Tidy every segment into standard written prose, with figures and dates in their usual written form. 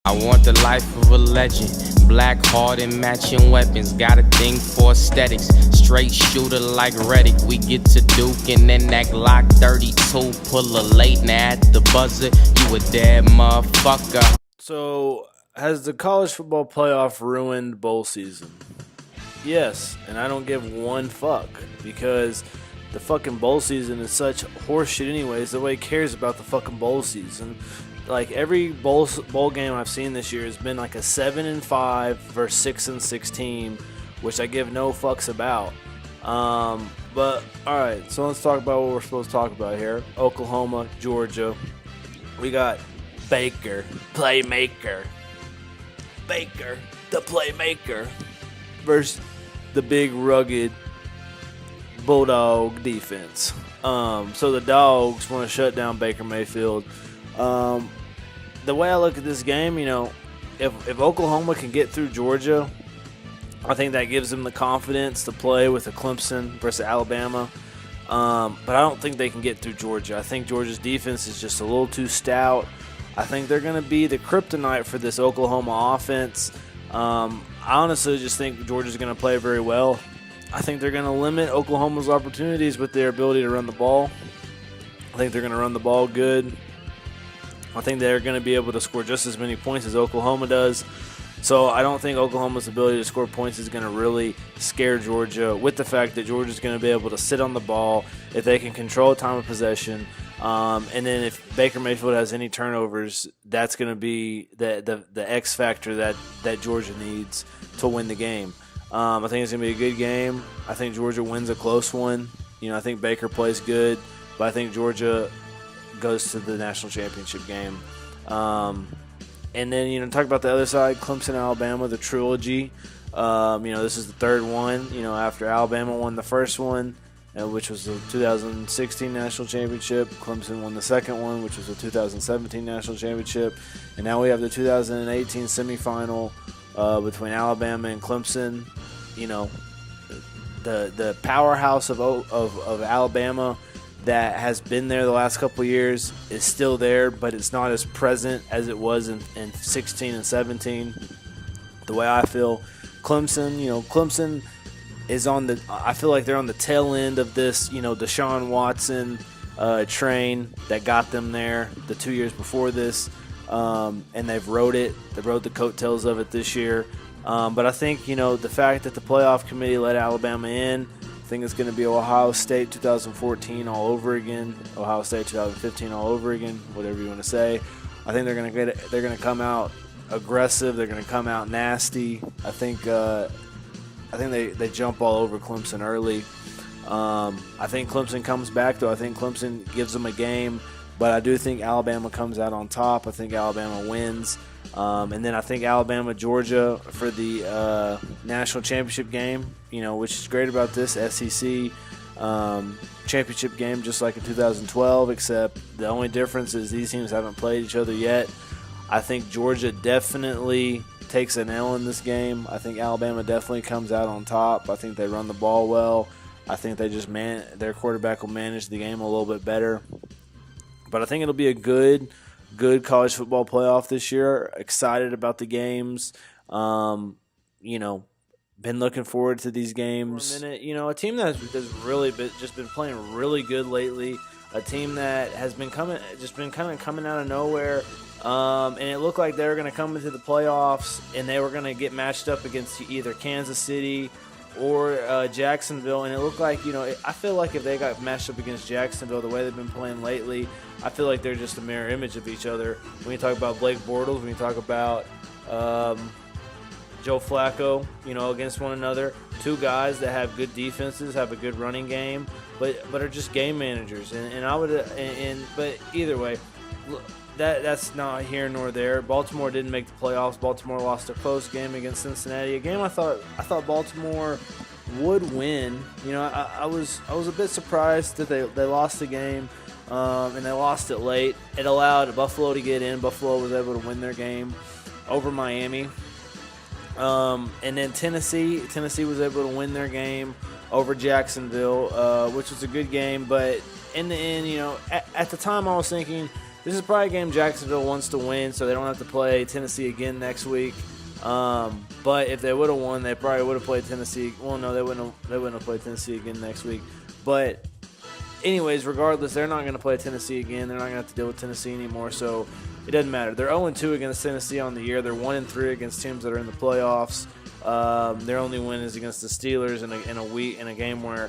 I want the life of a legend. Black heart and matching weapons. Got a thing for aesthetics. Straight shooter like Reddick. We get to Duke and then that Glock 32. Pull a late now at the buzzer. You a dead motherfucker. So, has the college football playoff ruined bowl season? Yes, and I don't give one fuck because the fucking bowl season is such horseshit anyways. Nobody cares about the fucking bowl season. Like every bowl game I've seen this year has been like a 7-5 versus 6-6 team, which I give no fucks about. But all right, so let's talk about what we're supposed to talk about here. Oklahoma, Georgia. We got Baker, playmaker. Baker, the playmaker, versus the big rugged Bulldog defense. So the Dogs want to shut down Baker Mayfield. The way I look at this game, if Oklahoma can get through Georgia, I think that gives them the confidence to play with a Clemson versus Alabama. But I don't think they can get through Georgia. I think Georgia's defense is just a little too stout. I think they're going to be the kryptonite for this Oklahoma offense. I honestly just think Georgia's going to play very well. I think they're going to limit Oklahoma's opportunities with their ability to run the ball. I think they're going to run the ball good. I think they're going to be able to score just as many points as Oklahoma does. So I don't think Oklahoma's ability to score points is going to really scare Georgia, with the fact that Georgia's going to be able to sit on the ball if they can control time of possession. And then if Baker Mayfield has any turnovers, that's going to be the X factor that Georgia needs to win the game. I think it's going to be a good game. I think Georgia wins a close one. I think Baker plays good, but I think Georgia goes to the national championship game. And then, talk about the other side, Clemson, Alabama, the trilogy. This is the third one, after Alabama won the first one, which was the 2016 national championship. Clemson won the second one, which was the 2017 national championship. And now we have the 2018 semifinal between Alabama and Clemson. The powerhouse of Alabama that has been there the last couple of years is still there, but it's not as present as it was in 16 and 17. The way I feel, Clemson is I feel like they're on the tail end of this, Deshaun Watson train that got them there the 2 years before this, and they've rode the coattails of it this year. But I think, the fact that the playoff committee let Alabama in, I think it's going to be Ohio State 2014 all over again, Ohio State 2015 all over again, whatever you want to say. I think they're going to come out aggressive. They're going to come out nasty. I think they jump all over Clemson early. I think Clemson comes back, though. I think Clemson gives them a game, but I do think Alabama comes out on top. I think Alabama wins. And then I think Alabama, Georgia for the national championship game, which is great about this SEC championship game, just like in 2012, except the only difference is these teams haven't played each other yet. I think Georgia definitely takes an L in this game. I think Alabama definitely comes out on top. I think they run the ball well. I think they just their quarterback will manage the game a little bit better. But I think it'll be a good college football playoff this year. Excited about the games. Been looking forward to these games. For a minute, a team that's really been playing really good lately. A team that has been kind of coming out of nowhere. And it looked like they were going to come into the playoffs and they were going to get matched up against either Kansas City or Jacksonville. And it looked like, I feel like if they got matched up against Jacksonville the way they've been playing lately, I feel like they're just a mirror image of each other. When you talk about Blake Bortles, when you talk about Joe Flacco, against one another, two guys that have good defenses, have a good running game, but are just game managers. But either way, that's not here nor there. Baltimore didn't make the playoffs. Baltimore lost a close game against Cincinnati, a game I thought Baltimore would win. I was a bit surprised that they lost the game. And they lost it late. It allowed Buffalo to get in. Buffalo was able to win their game over Miami. And then Tennessee was able to win their game over Jacksonville, which was a good game. But in the end, at the time I was thinking this is probably a game Jacksonville wants to win, so they don't have to play Tennessee again next week. But if they would have won, they probably would have played Tennessee. Well, no, they wouldn't have played Tennessee again next week. But anyways, regardless, they're not going to play Tennessee again. They're not going to have to deal with Tennessee anymore, so it doesn't matter. They're 0-2 against Tennessee on the year. They're 1-3 against teams that are in the playoffs. Their only win is against the Steelers in a game where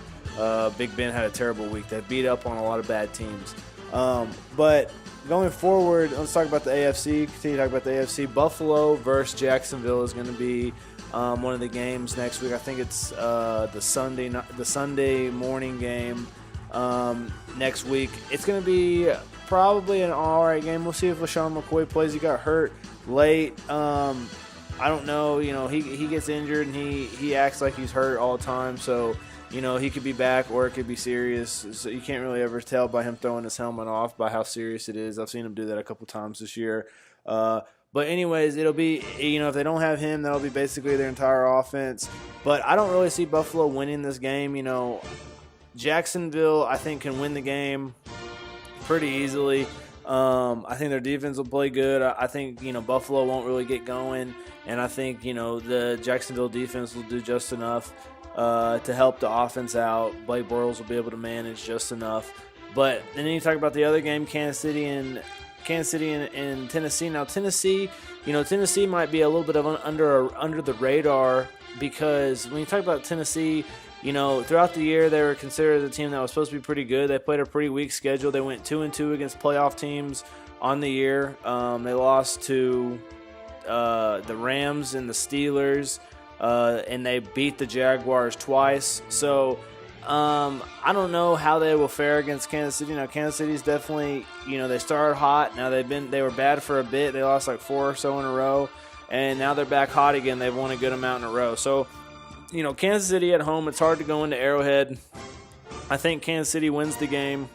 Big Ben had a terrible week. They beat up on a lot of bad teams. But going forward, let's talk about the AFC. Continue to talk about the AFC. Buffalo versus Jacksonville is going to be one of the games next week. I think it's the Sunday morning game next week. It's going to be probably an all-right game. We'll see if LaShawn McCoy plays. He got hurt late. I don't know. He gets injured and he acts like he's hurt all the time. So, he could be back or it could be serious. So you can't really ever tell by him throwing his helmet off by how serious it is. I've seen him do that a couple times this year. But anyways, it'll be, if they don't have him, that'll be basically their entire offense. But I don't really see Buffalo winning this game. Jacksonville, I think, can win the game pretty easily. I think their defense will play good. I think, Buffalo won't really get going. And I think, the Jacksonville defense will do just enough to help the offense out. Blake Bortles will be able to manage just enough. But then you talk about the other game, Kansas City and Tennessee. Now, Tennessee might be a little bit of under the radar because when you talk about Tennessee, throughout the year, they were considered a team that was supposed to be pretty good. They played a pretty weak schedule. They went 2-2 against playoff teams on the year. They lost to the Rams and the Steelers, and they beat the Jaguars twice. So I don't know how they will fare against Kansas City. Now, Kansas City's definitely, they started hot. Now they were bad for a bit. They lost like 4 or so in a row, and now they're back hot again. They've won a good amount in a row. So, Kansas City at home, it's hard to go into Arrowhead. I think Kansas City wins the game.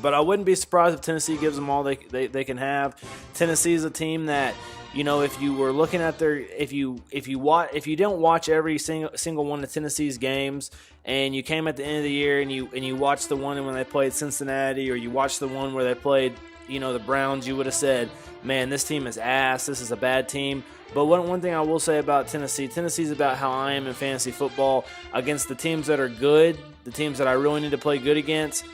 But I wouldn't be surprised if Tennessee gives them all they can have. Tennessee is a team that, if you were looking at if you don't watch every single one of Tennessee's games, and you came at the end of the year and you watched the one when they played Cincinnati, or you watched the one where they played, the Browns, you would have said, man, this team is ass. This is a bad team. But one thing I will say about Tennessee's about how I am in fantasy football. Against the teams that are good, the teams that I really need to play good against,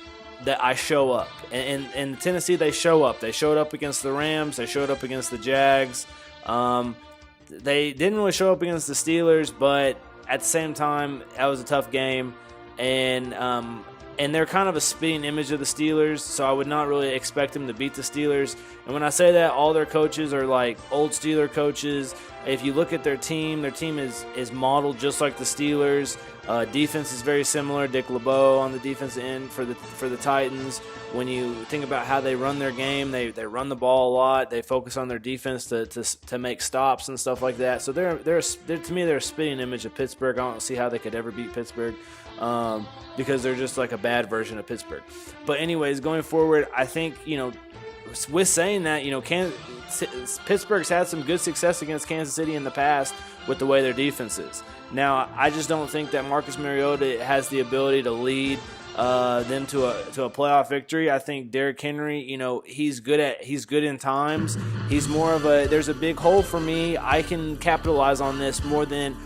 that I show up. And Tennessee, they show up. They showed up against the Rams. They showed up against the Jags. They didn't really show up against the Steelers, but at the same time, that was a tough game. And they're kind of a spitting image of the Steelers, so I would not really expect them to beat the Steelers. And when I say that, all their coaches are like old Steeler coaches. If you look at their team is modeled just like the Steelers. Defense is very similar. Dick LeBeau on the defensive end for the Titans. When you think about how they run their game, they run the ball a lot. They focus on their defense to make stops and stuff like that. So they're to me they're a spitting image of Pittsburgh. I don't see how they could ever beat Pittsburgh. Because they're just like a bad version of Pittsburgh. But anyways, going forward, I think, with saying that, Pittsburgh's had some good success against Kansas City in the past with the way their defense is. Now, I just don't think that Marcus Mariota has the ability to lead them to a playoff victory. I think Derrick Henry, he's good in times. He's more of there's a big hole for me. I can capitalize on this more than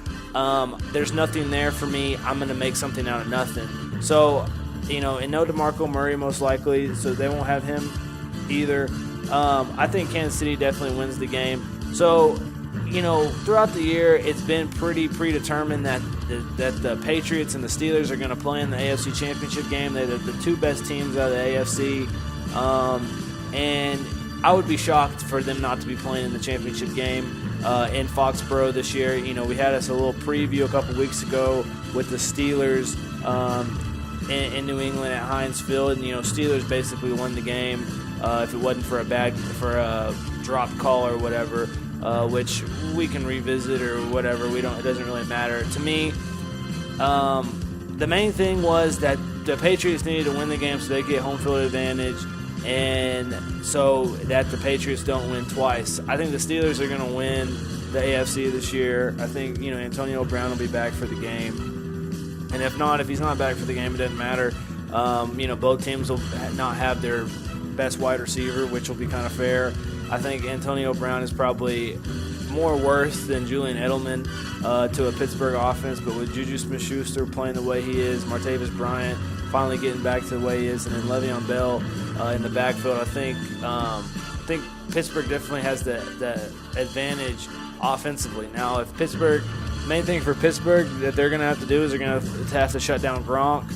there's nothing there for me. I'm going to make something out of nothing. So, and no DeMarco Murray most likely, so they won't have him either. I think Kansas City definitely wins the game. So, throughout the year, it's been pretty predetermined that the Patriots and the Steelers are going to play in the AFC Championship game. They're the two best teams out of the AFC. And I would be shocked for them not to be playing in the championship game in Foxborough this year. We had us a little preview a couple weeks ago with the Steelers in New England at Heinz Field, and Steelers basically won the game if it wasn't for a dropped call or whatever, which we can revisit or whatever. It doesn't really matter to me. The main thing was that the Patriots needed to win the game so they get home field advantage, and so that the Patriots don't win twice. I think the Steelers are going to win the AFC this year. I think Antonio Brown will be back for the game. And if he's not back for the game, it doesn't matter. Both teams will not have their best wide receiver, which will be kind of fair. I think Antonio Brown is probably more worth than Julian Edelman to a Pittsburgh offense, but with Juju Smith-Schuster playing the way he is, Martavis Bryant finally getting back to the way he is, and then Le'Veon Bell in the backfield, I think Pittsburgh definitely has the advantage offensively. Now, if Pittsburgh, main thing for Pittsburgh that they're going to have to do is they're going to have to shut down Gronk.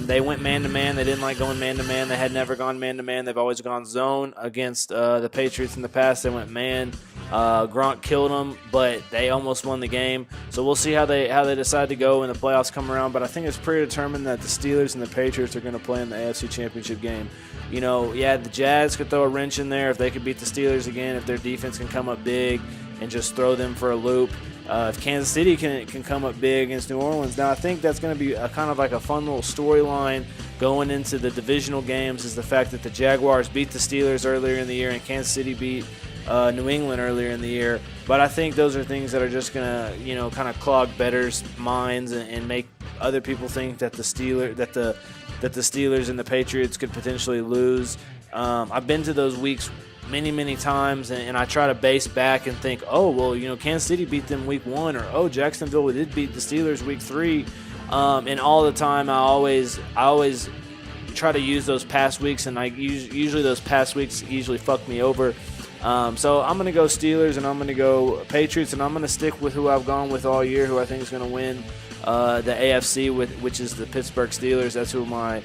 They went man-to-man. They didn't like going man-to-man. They had never gone man-to-man. They've always gone zone against the Patriots in the past. They went man. Gronk killed them, but they almost won the game. So we'll see how they decide to go when the playoffs come around. But I think it's predetermined that the Steelers and the Patriots are going to play in the AFC Championship game. You know, yeah, the Jazz could throw a wrench in there if they could beat the Steelers again, if their defense can come up big and just throw them for a loop. If Kansas City can come up big against New Orleans. Now, I think that's going to be a kind of like a fun little storyline going into the divisional games, is the fact that the Jaguars beat the Steelers earlier in the year and Kansas City beat New England earlier in the year. But I think those are things that are just going to, you know, kind of clog bettors' minds and make other people think that the Steelers and the Patriots could potentially lose. I've been to those weeks many times, and I try to base back and think, oh, well, you know, Kansas City beat them week 1, or, oh, Jacksonville did beat the Steelers week 3. And all the time I always try to use those past weeks, and usually those past weeks usually fuck me over. So I'm going to go Steelers, and I'm going to go Patriots, and I'm going to stick with who I've gone with all year, who I think is going to win the AFC, which is the Pittsburgh Steelers. That's who my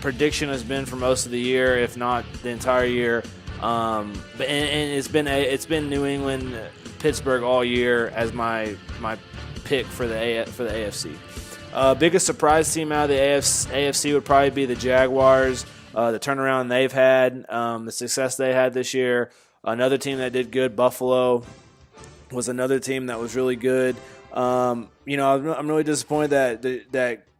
prediction has been for most of the year, if not the entire year. But it's been New England, Pittsburgh all year as my pick for the AFC. Biggest surprise team out of the AFC would probably be the Jaguars. The turnaround they've had, the success they had this year. Another team that did good, Buffalo, was another team that was really good. You know, I'm really disappointed that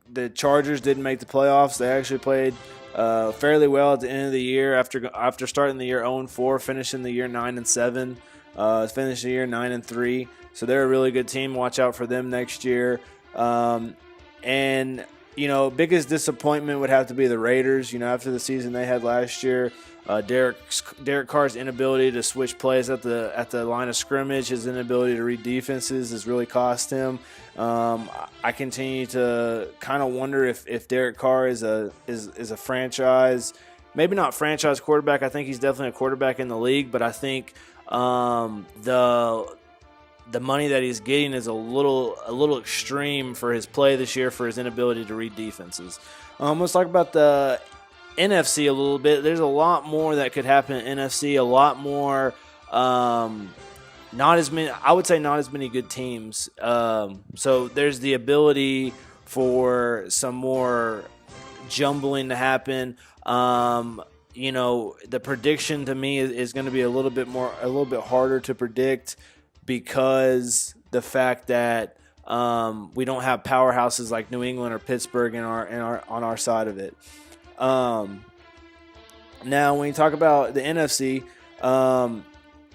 the Chargers didn't make the playoffs. They actually played fairly well at the end of the year after starting the year 0-4, finishing the year 9-7, finished the year 9-3. So they're a really good team. Watch out for them next year. And you know, biggest disappointment would have to be the Raiders. You know, after the season they had last year, Derek Carr's inability to switch plays at the line of scrimmage, his inability to read defenses has really cost him. I continue to kind of wonder if Derek Carr is a franchise, maybe not franchise quarterback. I think he's definitely a quarterback in the league, but I think the money that he's getting is a little extreme for his play this year, for his inability to read defenses. Let's talk about the NFC a little bit. There's a lot more that could happen in NFC. A lot more, not as many. I would say not as many good teams. So there's the ability for some more jumbling to happen. You know, the prediction to me is going to be a little bit harder to predict, because the fact that we don't have powerhouses like New England or Pittsburgh on our side of it. Now, when you talk about the NFC,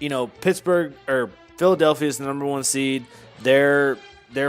you know, Pittsburgh or Philadelphia is the number 1 seed. They're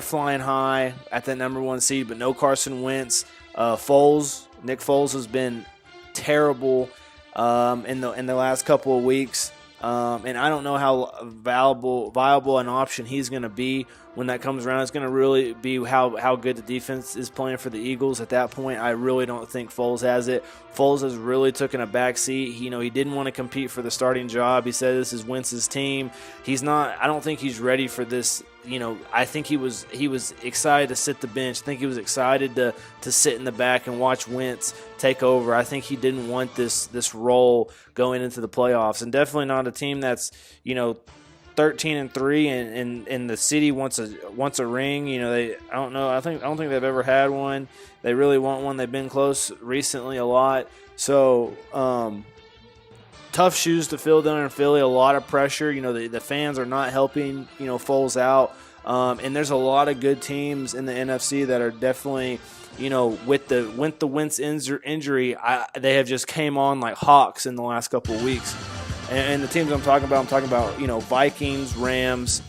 flying high at that number 1 seed, but no Carson Wentz. Nick Foles has been terrible in the last couple of weeks. And I don't know how viable an option he's going to be when that comes around. It's going to really be how good the defense is playing for the Eagles. At that point, I really don't think Foles has it. Foles has really taken a back seat. He didn't want to compete for the starting job. He said this is Wentz's team. He's not. I don't think he's ready for this. You know, I think he was excited to sit the bench. I think he was excited to sit in the back and watch Wentz take over. I think he didn't want this role going into the playoffs, and definitely not a team that's, you know, 13-3 and the city wants a ring. You know, I don't think they've ever had one. They really want one. They've been close recently a lot. So tough shoes to fill down in Philly. A lot of pressure. You know, the fans are not helping, you know, Foles out. And there's a lot of good teams in the NFC that are definitely, you know, with the Wentz injury, they have just came on like hawks in the last couple of weeks. And the teams I'm talking about, you know, Vikings, Rams,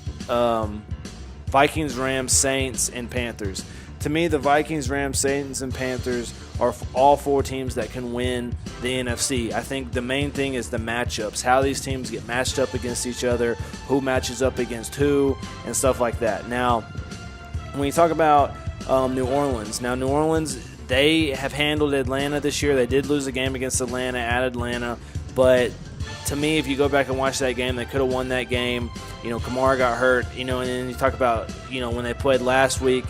Saints, and Panthers. to me, the Vikings, Rams, Saints, and Panthers are all 4 teams that can win the NFC. I think the main thing is the matchups, how these teams get matched up against each other, who matches up against who, and stuff like that. Now, when you talk about New Orleans, they have handled Atlanta this year. They did lose a game against Atlanta at Atlanta, but to me, if you go back and watch that game, they could have won that game. Kamara got hurt, and then you talk about, when they played last week,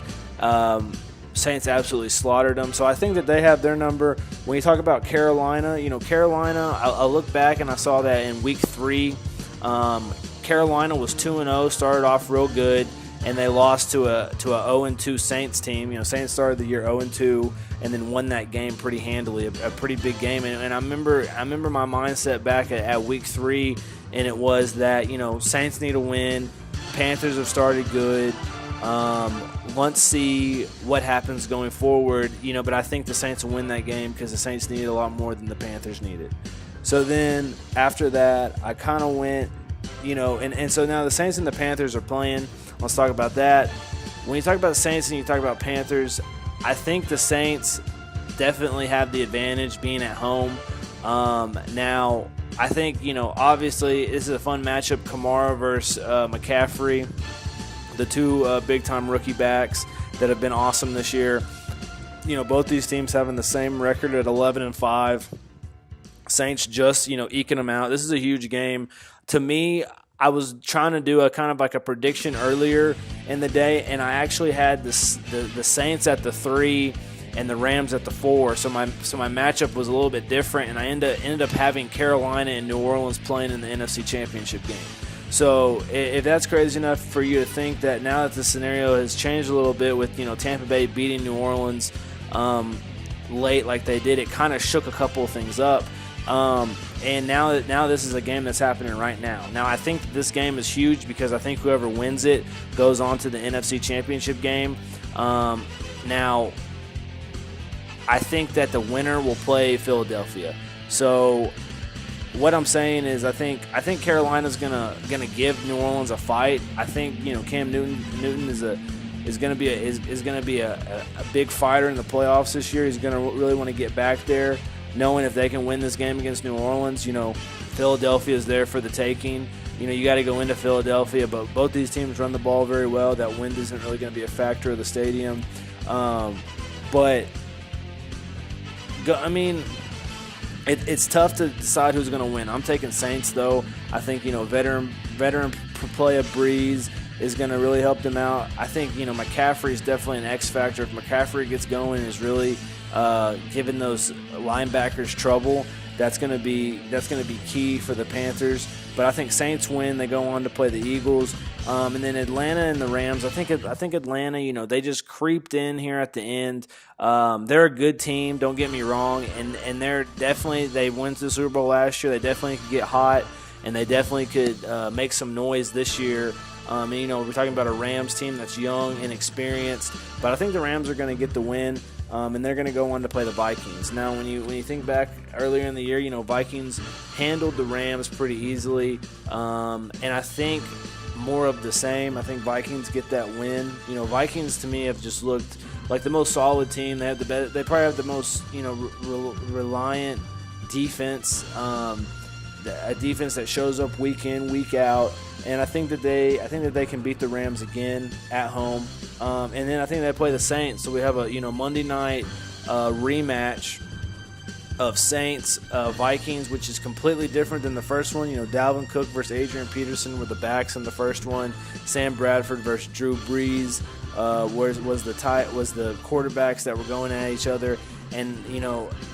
Saints absolutely slaughtered them. So I think that they have their number. When you talk about Carolina, Carolina, I look back and I saw that in week 3, Carolina was 2-0, started off real good, and they lost to a 0-2 Saints team. Saints started the year 0-2 and then won that game pretty handily, a pretty big game. And I remember my mindset back at week 3, and it was that Saints need a win. Panthers have started good. Let's see what happens going forward. But I think the Saints will win that game because the Saints needed a lot more than the Panthers needed. So then after that, I kind of went, and so now the Saints and the Panthers are playing. Let's talk about that. When you talk about the Saints and you talk about Panthers, I think the Saints definitely have the advantage being at home. Now, I think, obviously this is a fun matchup, Kamara versus McCaffrey, the 2 big-time rookie backs that have been awesome this year. Both these teams having the same record at 11-5. Saints just, eking them out. This is a huge game. To me, I was trying to do a kind of like a prediction earlier in the day, and I actually had the Saints at the 3 and the Rams at the 4. So my matchup was a little bit different, and I ended up having Carolina and New Orleans playing in the NFC Championship game. So if that's crazy enough for you to think that now that the scenario has changed a little bit with Tampa Bay beating New Orleans late like they did, it kind of shook a couple of things up. And now this is a game that's happening right now. Now I think this game is huge because I think whoever wins it goes on to the NFC Championship game. Now I think that the winner will play Philadelphia. So what I'm saying is I think Carolina's gonna give New Orleans a fight. I think Cam Newton is gonna be a big fighter in the playoffs this year. He's gonna really want to get back there, knowing if they can win this game against New Orleans. Philadelphia is there for the taking. You got to go into Philadelphia, but both these teams run the ball very well. That wind isn't really going to be a factor of the stadium. It's tough to decide who's going to win. I'm taking Saints, though. I think, veteran play of Breeze is going to really help them out. I think, McCaffrey is definitely an X factor. If McCaffrey gets going and is really giving those linebackers trouble, that's going to be key for the Panthers. But I think Saints win. They go on to play the Eagles, and then Atlanta and the Rams. I think Atlanta, they just creeped in here at the end. They're a good team. Don't get me wrong, and they went to the Super Bowl last year. They definitely could get hot, and they definitely could make some noise this year. We're talking about a Rams team that's young and experienced, but I think the Rams are going to get the win. And they're going to go on to play the Vikings. Now, when you think back earlier in the year, Vikings handled the Rams pretty easily, and I think more of the same. I think Vikings get that win. Vikings to me have just looked like the most solid team. They probably have the most reliant defense, a defense that shows up week in, week out. And I think that they can beat the Rams again at home. And then I think they play the Saints. So we have a Monday night rematch of Saints Vikings, which is completely different than the first one. Dalvin Cook versus Adrian Peterson were the backs in the first one. Sam Bradford versus Drew Brees was the quarterbacks that were going at each other. And,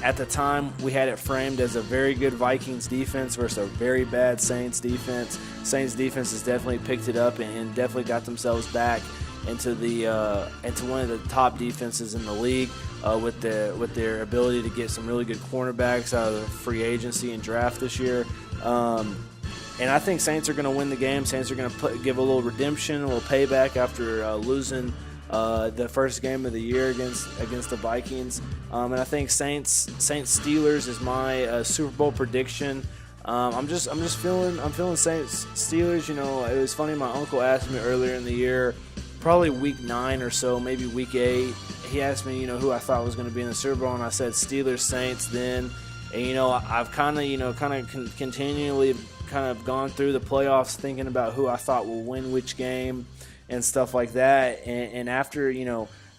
at the time, we had it framed as a very good Vikings defense versus a very bad Saints defense. Saints defense has definitely picked it up and definitely got themselves back into one of the top defenses in the league with their ability to get some really good cornerbacks out of the free agency and draft this year. And I think Saints are going to win the game. Saints are going to give a little redemption, a little payback after losing the first game of the year against the Vikings, and I think Saints Steelers is my Super Bowl prediction. I'm feeling Saints Steelers. It was funny. My uncle asked me earlier in the year, probably week 9 or so, maybe week 8. He asked me, who I thought was going to be in the Super Bowl, and I said Steelers, Saints then. And, I've kind of continually kind of gone through the playoffs thinking about who I thought will win which game and stuff like that. And after,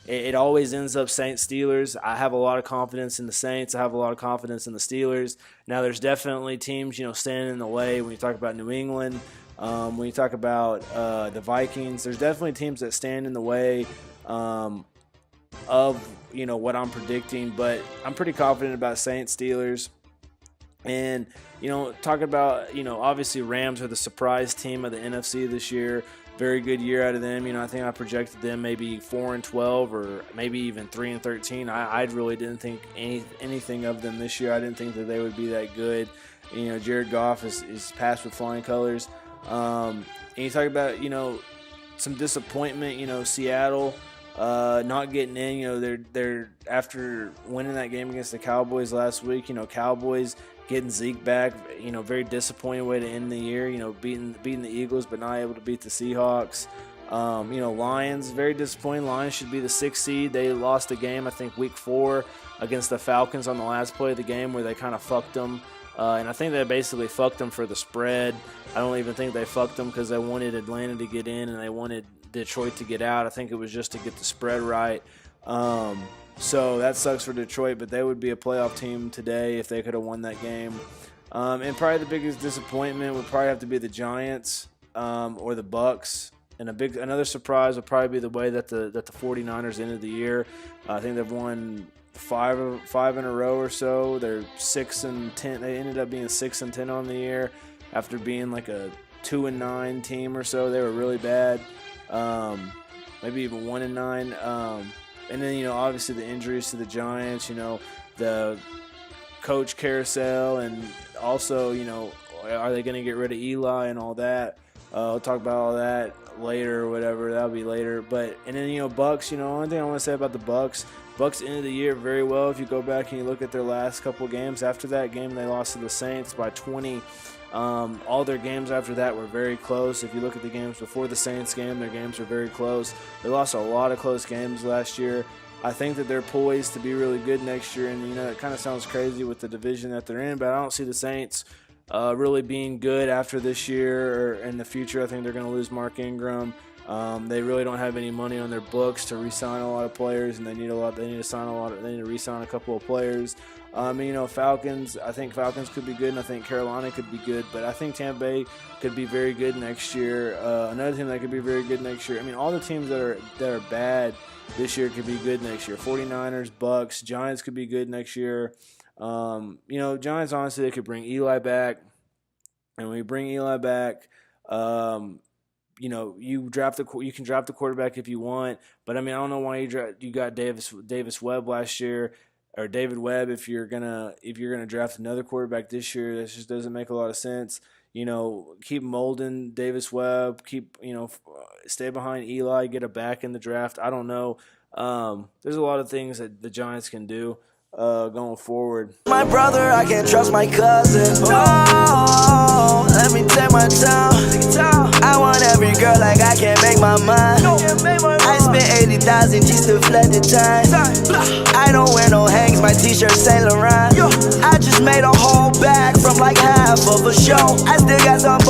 it always ends up Saints-Steelers. I have a lot of confidence in the Saints. I have a lot of confidence in the Steelers. Now, there's definitely teams, standing in the way when you talk about New England. When you talk about the Vikings, there's definitely teams that stand in the way of, what I'm predicting. But I'm pretty confident about Saints-Steelers. And, talking about, obviously Rams are the surprise team of the NFC this year. Very good year out of them. I think I projected them maybe 4-12 or maybe even 3-13. I really didn't think anything of them this year. I didn't think that they would be that good. Jared Goff is passed with flying colors. And you talk about, some disappointment, Seattle not getting in. They're after winning that game against the Cowboys last week, Cowboys getting Zeke back, very disappointing way to end the year, beating the Eagles but not able to beat the Seahawks. Lions, very disappointing. Lions should be the 6th seed. They lost a game, I think, week 4 against the Falcons on the last play of the game where they kind of fucked them. And I think they basically fucked them for the spread. I don't even think they fucked them because they wanted Atlanta to get in and they wanted Detroit to get out. I think it was just to get the spread right. So that sucks for Detroit, but they would be a playoff team today if they could have won that game. And probably the biggest disappointment would probably have to be the Giants or the Bucks. And another surprise would probably be the way that the 49ers ended the year. I think they've won five in a row or so. They're 6-10. They ended up being 6-10 on the year after being like a 2-9 team or so. They were really bad. Maybe even 1-9. And then, obviously the injuries to the Giants, the coach carousel, and also, are they going to get rid of Eli and all that? We'll talk about all that later or whatever. That'll be later. And then, Bucks, the only thing I want to say about the Bucks ended the year very well. If you go back and you look at their last couple of games, after that game they lost to the Saints by 20. All their games after that were very close. If you look at the games before the Saints game, their games were very close. They lost a lot of close games last year. I think that they're poised to be really good next year, and it kind of sounds crazy with the division that they're in, but I don't see the Saints really being good after this year or in the future. I think they're going to lose Mark Ingram. They really don't have any money on their books to re-sign a lot of players, and they need to re-sign a couple of players. Falcons, I think Falcons could be good, and I think Carolina could be good, but I think Tampa Bay could be very good next year. Another team that could be very good next year. All the teams that are bad this year could be good next year. 49ers, Bucks, Giants could be good next year. Giants, honestly, they could bring Eli back, and when you bring Eli back, you can draft the quarterback if you want, but I don't know why you got Davis Webb last year, or David Webb if you're gonna draft another quarterback this year. That just doesn't make a lot of sense. Keep molding Davis Webb, stay behind Eli, get a back in the draft. I don't know. There's a lot of things that the Giants can do going forward. My brother, I can't trust my cousin. Oh, let me take my time. I want every girl like I can't make my mind. I spent 80,000 G's to flood the time. I don't wear no hangs, my t-shirt Saint Laurent. I just made a whole bag from like half of a show. I still got some